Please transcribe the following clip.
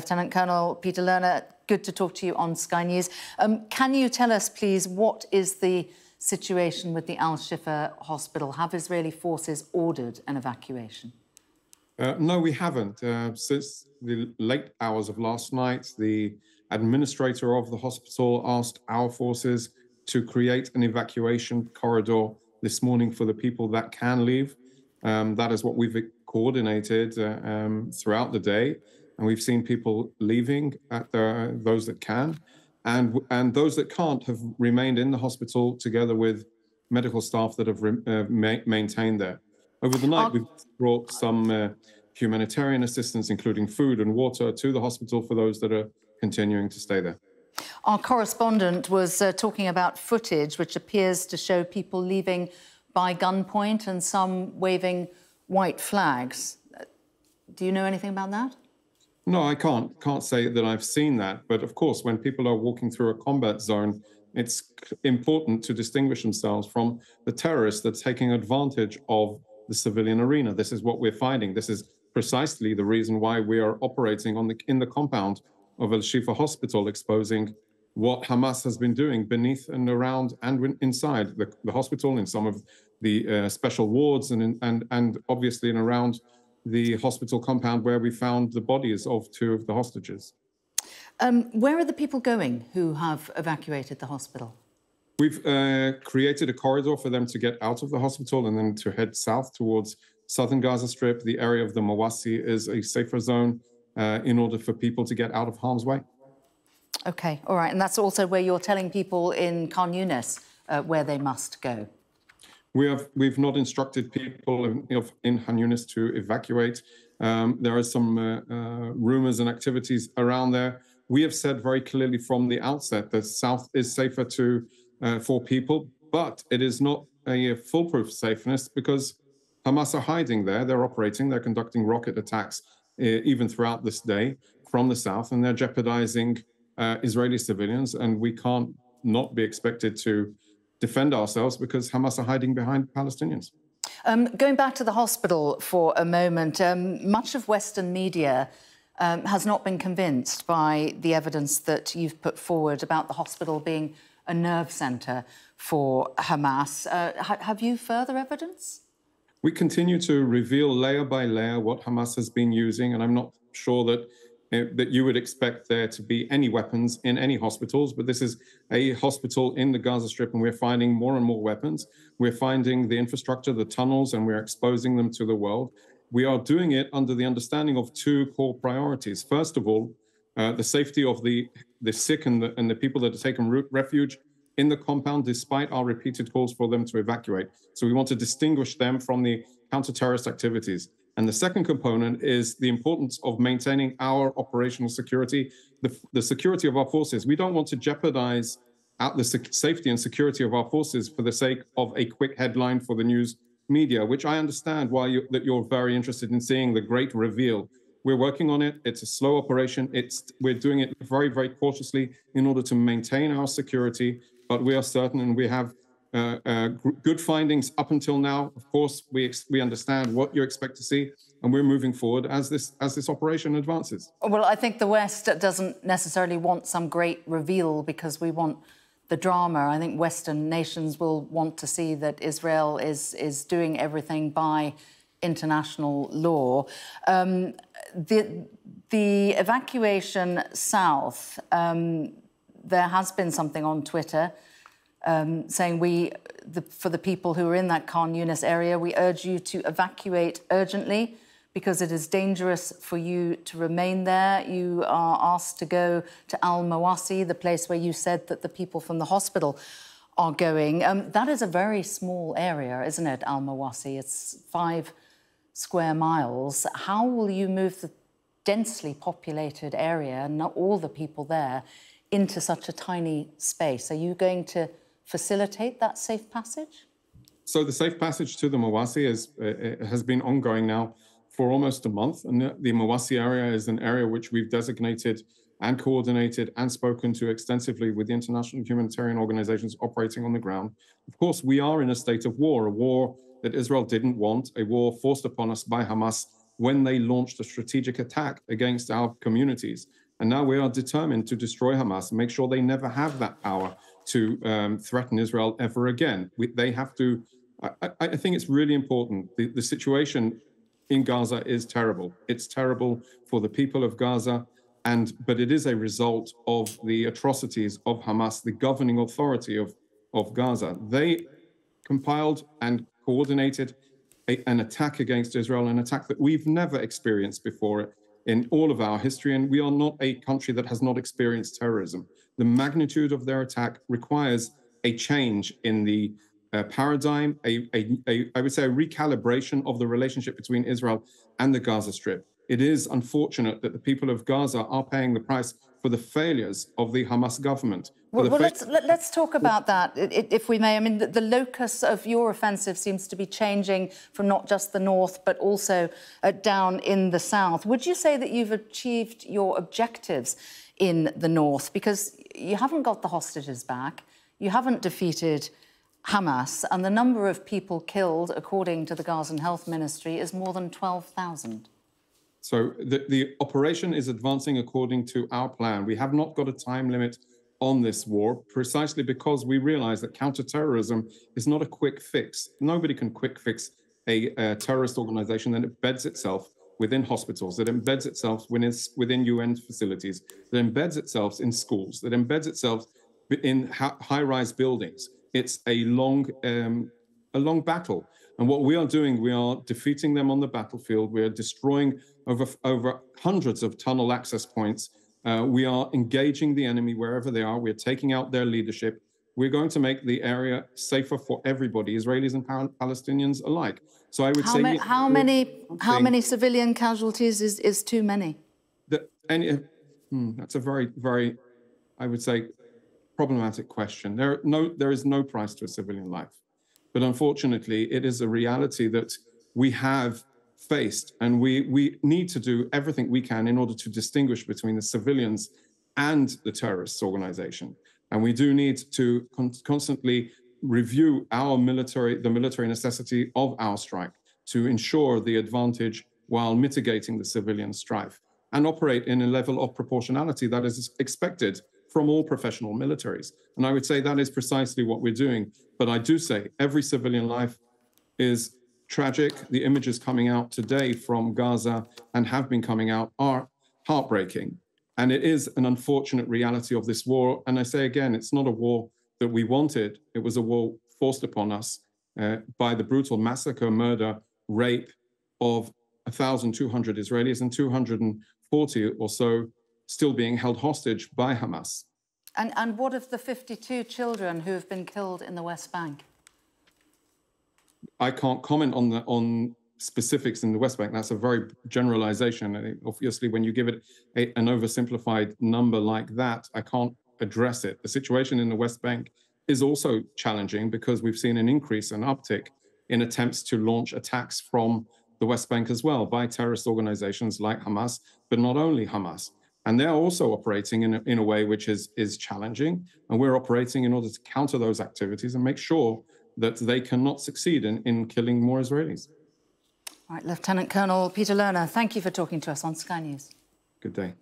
Lieutenant Colonel Peter Lerner, good to talk to you on Sky News. Can you tell us, please, what is the situation with the Al-Shifa Hospital? Have Israeli forces ordered an evacuation? No, we haven't. Since the late hours of last night, the administrator of the hospital asked our forces to create an evacuation corridor this morning for the people that can leave. That is what we've coordinated throughout the day. And we've seen people leaving, those that can. And those that can't have remained in the hospital together with medical staff that have maintained there. Over the night, we've brought some humanitarian assistance, including food and water, to the hospital for those that are continuing to stay there. Our correspondent was talking about footage which appears to show people leaving by gunpoint and some waving white flags. Do you know anything about that? No, I can't say that I've seen that. But of course, when people are walking through a combat zone, it's important to distinguish themselves from the terrorists that's taking advantage of the civilian arena. This is what we're finding. This is precisely the reason why we are operating in the compound of Shifa Hospital, exposing what Hamas has been doing beneath and around and inside the hospital, in some of the special wards, and obviously in around the hospital compound where we found the bodies of 2 of the hostages. Where are the people going who have evacuated the hospital? We've created a corridor for them to get out of the hospital and then to head south towards southern Gaza Strip. The area of the Mawasi is a safer zone in order for people to get out of harm's way. OK, all right. And that's also where you're telling people in Khan Younis where they must go. We've not instructed people in Khan Younis to evacuate. There are some rumors and activities around there. We have said very clearly from the outset that south is safer for people, but it is not a foolproof safeness because Hamas are hiding there. They're operating. They're conducting rocket attacks even throughout this day from the south, and they're jeopardizing Israeli civilians. And we can't not be expected to defend ourselves because Hamas are hiding behind Palestinians. Going back to the hospital for a moment, much of Western media has not been convinced by the evidence that you've put forward about the hospital being a nerve centre for Hamas. Have you further evidence? We continue to reveal layer by layer what Hamas has been using, and I'm not sure that you would expect there to be any weapons in any hospitals, but this is a hospital in the Gaza Strip, and we're finding more and more weapons. We're finding the infrastructure, the tunnels, and we're exposing them to the world. We are doing it under the understanding of 2 core priorities. First of all, the safety of the sick and the people that have taken refuge in the compound, despite our repeated calls for them to evacuate. So we want to distinguish them from the counter-terrorist activities. And the second component is the importance of maintaining our operational security, the security of our forces. We don't want to jeopardize the safety and security of our forces for the sake of a quick headline for the news media, which I understand why that you're very interested in seeing the great reveal. We're working on it. It's a slow operation. We're doing it very, very cautiously in order to maintain our security. But we are certain, and we have good findings up until now. Of course, we understand what you expect to see, and we're moving forward as this operation advances. Well, I think the West doesn't necessarily want some great reveal because we want the drama. I think Western nations will want to see that Israel is doing everything by international law. The evacuation south, there has been something on Twitter saying for the people who are in that Khan Younis area, we urge you to evacuate urgently because it is dangerous for you to remain there. You are asked to go to Al-Mawasi, the place where you said that the people from the hospital are going. That is a very small area, isn't it, Al-Mawasi? It's 5 square miles. How will you move the densely populated area and not all the people there into such a tiny space? Are you going to facilitate that safe passage? So the safe passage to the Mawasi has been ongoing now for almost a month. And the Mawasi area is an area which we've designated and coordinated and spoken to extensively with the international humanitarian organizations operating on the ground. Of course, we are in a state of war, a war that Israel didn't want, a war forced upon us by Hamas when they launched a strategic attack against our communities. And now we are determined to destroy Hamas and make sure they never have that power to threaten Israel ever again. They have to, I think it's really important. The situation in Gaza is terrible. It's terrible for the people of Gaza, but it is a result of the atrocities of Hamas, the governing authority of Gaza. They compiled and coordinated an attack against Israel, an attack that we've never experienced before in all of our history, and we are not a country that has not experienced terrorism. The magnitude of their attack requires a change in the paradigm, I would say a recalibration of the relationship between Israel and the Gaza Strip. It is unfortunate that the people of Gaza are paying the price for the failures of the Hamas government. Well, let's talk about that, if we may. I mean, the locus of your offensive seems to be changing from not just the north, but also down in the south. Would you say that you've achieved your objectives in the north? Because you haven't got the hostages back, you haven't defeated Hamas, and the number of people killed, according to the Gazan Health Ministry, is more than 12,000. So the operation is advancing according to our plan. We have not got a time limit on this war, precisely because we realize that counterterrorism is not a quick fix. Nobody can quick fix a terrorist organization that embeds itself within hospitals, that embeds itself within UN facilities, that embeds itself in schools, that embeds itself in high-rise buildings. It's a long battle. And what we are doing, we are defeating them on the battlefield. We are destroying over hundreds of tunnel access points. We are engaging the enemy wherever they are. We're taking out their leadership. We're going to make the area safer for everybody, Israelis and Palestinians alike. So I would say... How many civilian casualties is too many? That's a very, very, I would say, problematic question. There is no price to a civilian life. But unfortunately, it is a reality that we have faced, and we need to do everything we can in order to distinguish between the civilians and the terrorist organization. And we do need to constantly review the military necessity of our strike to ensure the advantage while mitigating the civilian strife, and operate in a level of proportionality that is expected from all professional militaries. And I would say that is precisely what we're doing. But I do say every civilian life is tragic. The images coming out today from Gaza and have been coming out are heartbreaking. And it is an unfortunate reality of this war. And I say again, it's not a war that we wanted. It was a war forced upon us by the brutal massacre, murder, rape of 1,200 Israelis and 240 or so still being held hostage by Hamas. And what of the 52 children who have been killed in the West Bank? I can't comment on specifics in the West Bank. That's a very generalization. And obviously, when you give it an oversimplified number like that, I can't address it. The situation in the West Bank is also challenging because we've seen an increase, an uptick in attempts to launch attacks from the West Bank as well by terrorist organizations like Hamas, but not only Hamas. And they're also operating in a way which is challenging. And we're operating in order to counter those activities and make sure that they cannot succeed in killing more Israelis. All right, Lieutenant Colonel Peter Lerner, thank you for talking to us on Sky News. Good day.